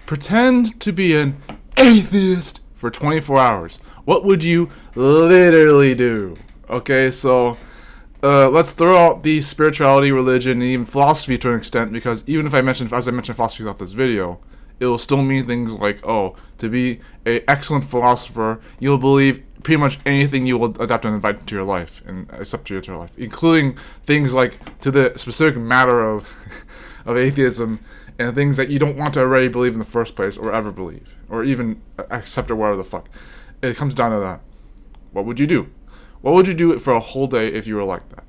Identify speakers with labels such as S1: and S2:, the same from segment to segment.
S1: Pretend to be an atheist for 24 hours. What would you literally do? Okay, so let's throw out the spirituality, religion, and even philosophy to an extent, because even if as I mentioned philosophy throughout this video, it will still mean things like, oh, to be an excellent philosopher, you'll believe pretty much anything you will adapt and invite into your life and accept into your life, including things like to the specific matter of of atheism and things that you don't want to already believe in the first place or ever believe or even accept or whatever the fuck. It comes down to that. What would you do? What would you do for a whole day if you were like that?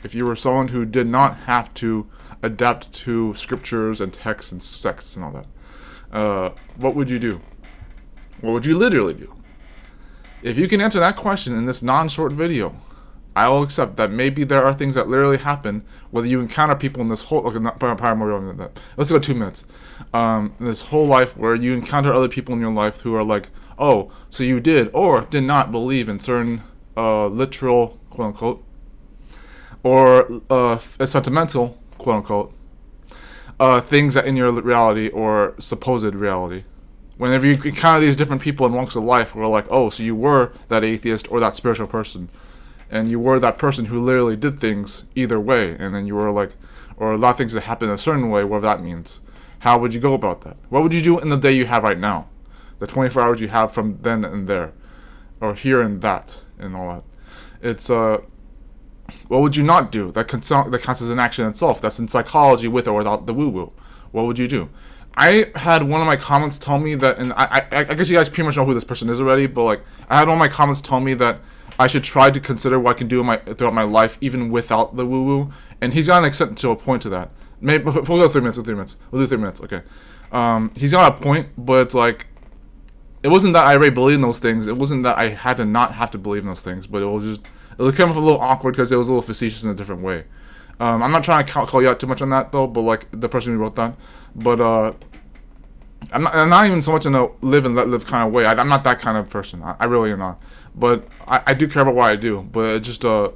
S1: If you were someone who did not have to adapt to scriptures and texts and sects and all that, what would you do? What would you literally do? If you can answer that question in this non-short video, I will accept that maybe there are things that literally happen, whether you encounter people in this whole, okay, not probably more than that. Let's go 2 minutes. This whole life where you encounter other people in your life who are like, oh, so you did or did not believe in certain literal, quote unquote, or sentimental, quote unquote, things that in your reality or supposed reality. Whenever you encounter these different people in walks of life, we're like, oh, so you were that atheist or that spiritual person, and you were that person who literally did things either way, and then you were like, or a lot of things that happen a certain way, whatever that means. How would you go about that? What would you do in the day you have right now? The 24 hours you have from then and there, or here and that, and all that. It's, what would you not do? That counts as an action itself. That's in psychology with or without the woo-woo. What would you do? I had one of my comments tell me that, and I guess you guys pretty much know who this person is already, but like, I had one of my comments tell me that I should try to consider what I can do throughout my life, even without the woo-woo, and he's got an extent to a point to that. Maybe we'll go 3 minutes. We'll do 3 minutes. Okay. He's got a point, but it's like, it wasn't that I already believed in those things. It wasn't that I had to not have to believe in those things, but it would come off a little awkward because it was a little facetious in a different way. I'm not trying to call you out too much on that though, but like the person who wrote that. But I'm not even so much in a live and let live kind of way. I'm not that kind of person. I really am not. But I do care about what I do. But it's just the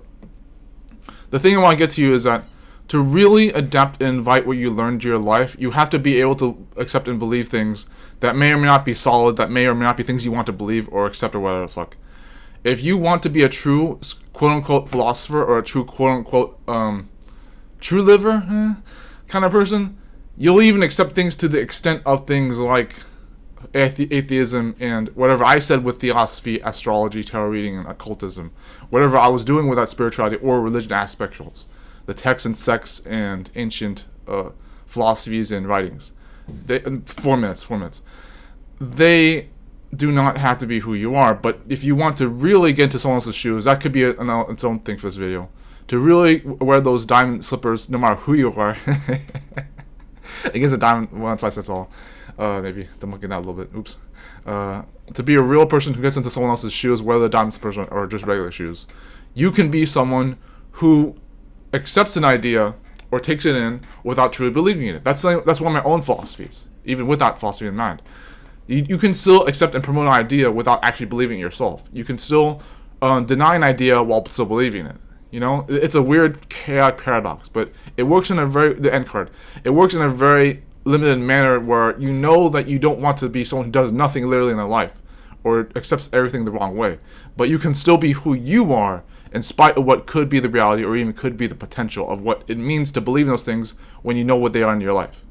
S1: thing I want to get to you is that to really adapt and invite what you learned to your life, you have to be able to accept and believe things that may or may not be solid, that may or may not be things you want to believe or accept or whatever the fuck. If you want to be a true quote-unquote philosopher or a true quote-unquote true liver kind of person, you'll even accept things to the extent of things like atheism and whatever I said with theosophy, astrology, tarot reading, and occultism. Whatever I was doing with that spirituality or religion aspects, the texts and sects and ancient philosophies and writings. 4 minutes. They do not have to be who you are, but if you want to really get into someone else's shoes, that could be its own thing for this video. To really wear those diamond slippers, no matter who you are, against a diamond, one size fits all. Maybe I'm looking at a little bit. Oops. To be a real person who gets into someone else's shoes, whether the diamond slippers or just regular shoes, you can be someone who accepts an idea or takes it in without truly believing in it. That's one of my own philosophies, even with that philosophy in mind. You can still accept and promote an idea without actually believing it yourself. You can still deny an idea while still believing it. You know, it's a weird chaotic paradox, but it works in the end card. It works in a very limited manner where you know that you don't want to be someone who does nothing literally in their life or accepts everything the wrong way. But you can still be who you are in spite of what could be the reality or even could be the potential of what it means to believe in those things when you know what they are in your life.